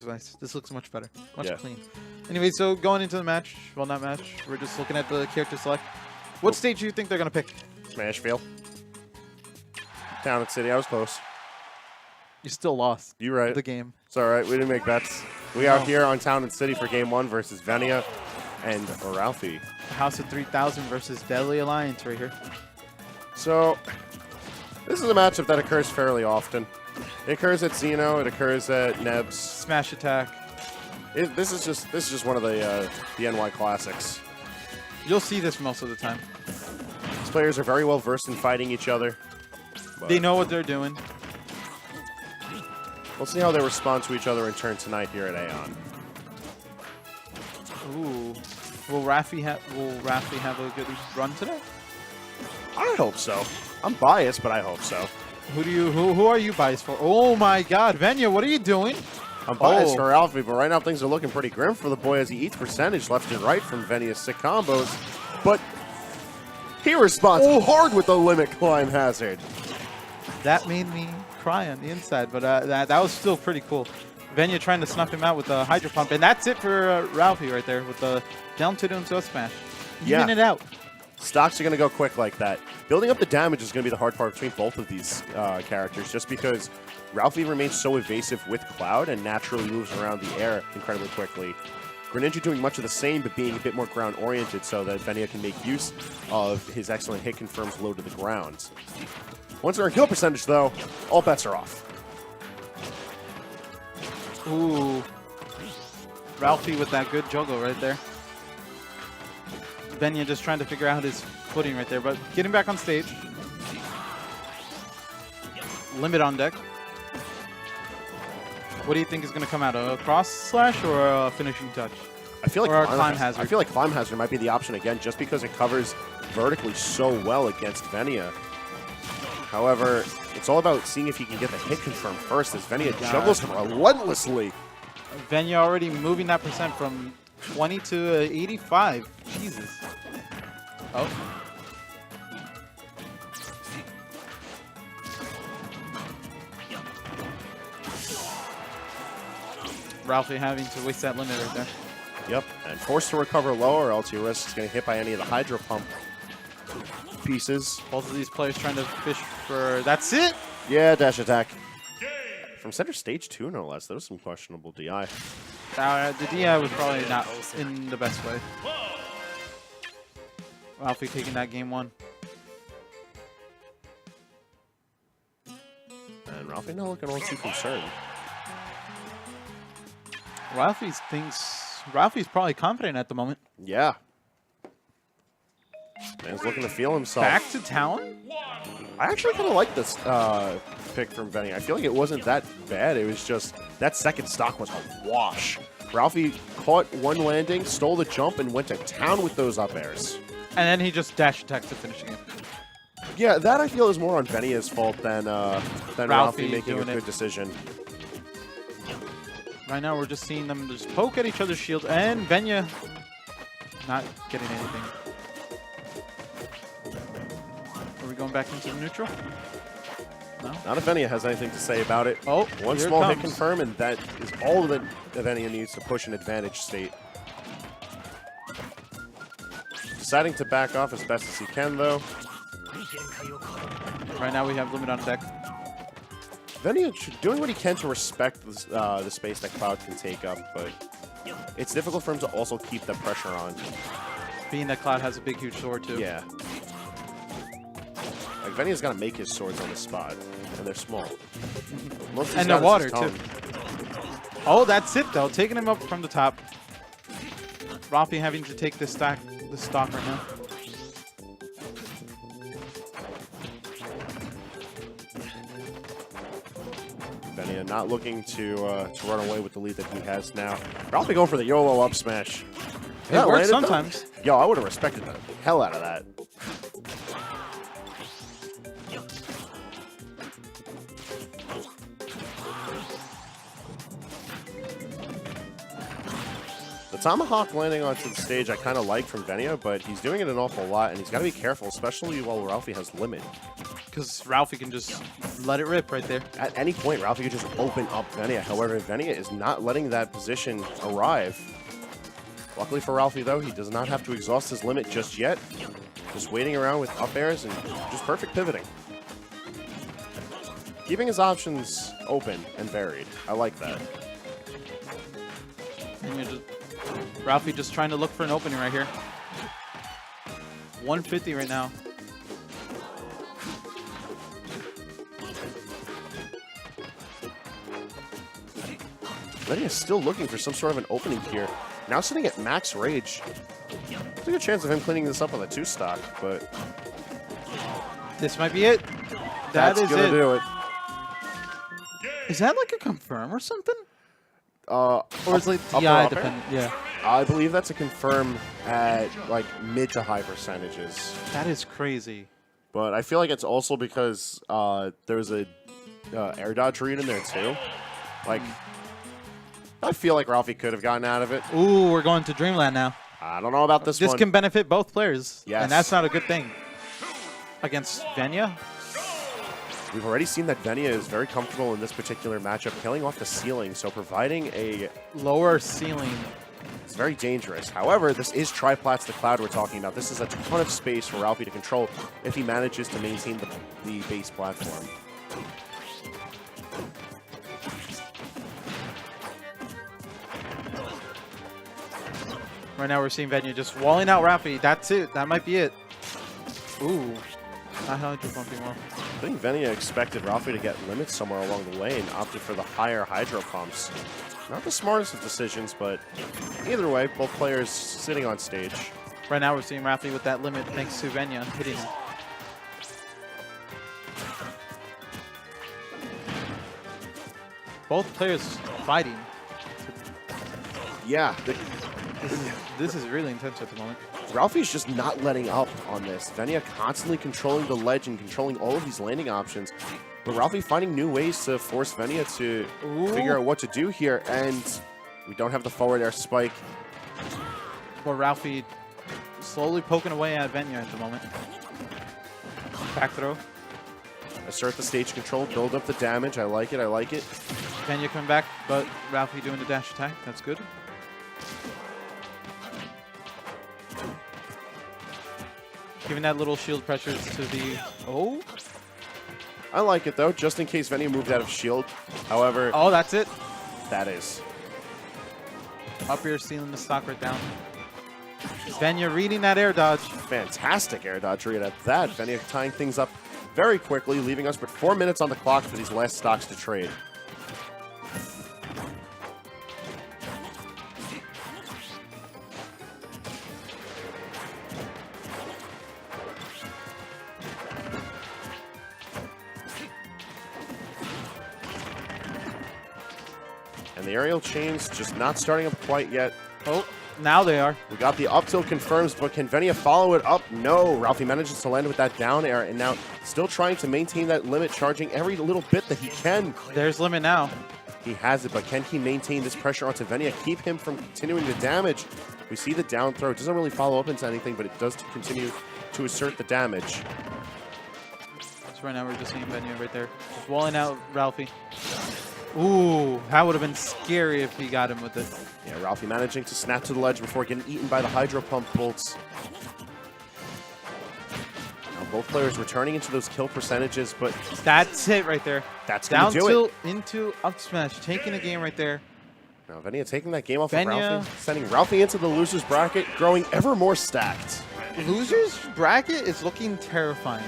Nice. This looks much better. Much clean. Anyway, so going into the match, well, not match, we're just looking at the character select. What stage do you think they're going to pick? Smashville. Town and City. I was close. You still lost. You right. The game. It's all right. We didn't make bets. We are here on Town and City for Game 1 versus Venia and Ralphie. House of 3000 versus Deadly Alliance right here. So, this is a matchup that occurs fairly often. It occurs at Xeno. It occurs at Neb's. Smash attack. This is just one of the NY classics. You'll see this most of the time. These players are very well versed in fighting each other. They know what they're doing. We'll see how they respond to each other in turn tonight here at AON. Ooh. Will Ralphie have a good run today? I hope so. I'm biased, but I hope so. Who are you biased for? Oh my god, Venia, what are you doing? I'm biased for Ralphie, but right now things are looking pretty grim for the boy as he eats percentage left and right from Venia's sick combos. But he responds hard with the limit climb hazard. That made me cry on the inside, but that was still pretty cool. Venia trying to snuff him out with the Hydro Pump, and that's it for Ralphie right there with the down to himself smash. Even it out. Stocks are going to go quick like that. Building up the damage is going to be the hard part between both of these characters, just because Ralphie remains so evasive with Cloud and naturally moves around the air incredibly quickly. Greninja doing much of the same, but being a bit more ground-oriented so that Venia can make use of his excellent hit confirms low to the ground. Once they're in kill percentage, though, all bets are off. Ooh. Ralphie with that good juggle right there. Venia just trying to figure out his footing right there, but getting back on stage. Limit on deck. What do you think is going to come out? A cross slash or a finishing touch? I feel like Climb Hazard. I feel like Climb Hazard might be the option again, just because it covers vertically so well against Venia. However, it's all about seeing if he can get the hit confirm first, as Venia juggles him relentlessly. Venia already moving that percent from 20 to 85. Jesus. Oh. Ralphie having to waste that limit right there. Yep, and forced to recover lower, or else he risks getting hit by any of the Hydro Pump pieces. Both of these players trying to fish for... That's it? Yeah, dash attack. From center stage 2, no less. That was some questionable DI. The DI was probably not in the best way. Ralphie taking that game 1. And Ralphie not looking all too concerned. Ralphie's probably confident at the moment. Yeah. Man's looking to feel himself. Back to town? I actually kind of like this pick from Venia. I feel like it wasn't that bad. It was just that second stock was a wash. Ralphie caught one landing, stole the jump, and went to town with those up airs. And then he just dash attacks to finish the game. Yeah, that I feel is more on Venia's fault than Ralphie making a good decision. Right now we're just seeing them just poke at each other's shields, and Venia not getting anything. Are we going back into the neutral? No? Not if Venia has anything to say about it. Oh, one small hit confirm, and that is all that Venia needs to push an advantage state. Deciding to back off as best as he can, though. Right now we have limit on deck. Venia doing what he can to respect the space that Cloud can take up, but it's difficult for him to also keep the pressure on. Being that Cloud has a big, huge sword, too. Yeah. Like, Venia's got to make his swords on the spot, and they're small. And they're water, too. Oh, that's it, though. Taking him up from the top. Ralphie having to take this stock right now. Venia not looking to run away with the lead that he has now. Ralphie going for the YOLO up smash. It works sometimes. Yo, I would have respected the hell out of that. The Tomahawk landing onto the stage I kind of like from Venia, but he's doing it an awful lot, and he's got to be careful, especially while Ralphie has limit. because Ralphie can just let it rip right there. At any point, Ralphie could just open up Venia. However, Venia is not letting that position arrive. Luckily for Ralphie, though, he does not have to exhaust his limit just yet. Just waiting around with up airs and just perfect pivoting. Keeping his options open and varied. I like that. And Ralphie just trying to look for an opening right here. 150 right now. Venia is still looking for some sort of an opening here. Now sitting at max rage. There's a good chance of him cleaning this up on the 2-stock, but This might be it. that's That is gonna it. do it. Is that like a confirm or something? Or Or is it like DI dependent? Yeah. I believe that's a confirm at like mid to high percentages. That is crazy. But I feel like it's also because there was a air dodge read in there too. Like, I feel like Ralphie could have gotten out of it. Ooh, we're going to Dreamland now. I don't know about this This one. can benefit both players. Yes. And that's not a good thing. Against Venia? We've already seen that Venia is very comfortable in this particular matchup, killing off the ceiling, so providing a Lower ceiling. It's very dangerous. However, this is Triplats the Cloud we're talking about. This is a ton of space for Ralphie to control if he manages to maintain the base platform. Right now we're seeing Venia just walling out Ralphie. That's it. That might be it. Ooh. Not hydro pumping well. I think Venia expected Ralphie to get limits somewhere along the way and opted for the higher hydro pumps. Not the smartest of decisions, but either way, both players sitting on stage. Right now we're seeing Ralphie with that limit thanks to Venia hitting him. Both players fighting. Yeah, This is really intense at the moment. Ralphie's just not letting up on this. Venia constantly controlling the ledge and controlling all of these landing options. But Ralphie finding new ways to force Venia to figure out what to do here. And we don't have the forward air spike. But Ralphie slowly poking away at Venia at the moment. Back throw. Assert the stage control, build up the damage. I like it, I like it. Venia coming back, but Ralphie doing the dash attack. That's good. Giving that little shield pressure to the... Oh? I like it, though, just in case Venia moved out of shield. However, Oh, that's it. that is. Up here, sealing the stock right down. Venia reading that air dodge. Fantastic air dodge read at that. Venia tying things up very quickly, leaving us with 4 minutes on the clock for these last stocks to trade. And the aerial chains just not starting up quite yet. Oh, now they are. We got the up tilt confirms, but can Venia follow it up? No. Ralphie manages to land with that down air, and now still trying to maintain that limit, charging every little bit that he can. There's limit now. He has it, but can he maintain this pressure onto Venia, keep him from continuing to damage? We see the down throw. It doesn't really follow up into anything, but it does continue to assert the damage. So right now we're just seeing Venia right there. Just walling out Ralphie. Ooh, that would have been scary if he got him with it. Yeah, Ralphie managing to snap to the ledge before getting eaten by the hydro pump bolts. Now both players returning into those kill percentages, but That's it right there. that's Down going to do tilt it. into up smash, taking the game right there. Now Venia taking that game off of Venia. Ralphie, sending Ralphie into the loser's bracket, growing ever more stacked. Losers bracket is looking terrifying.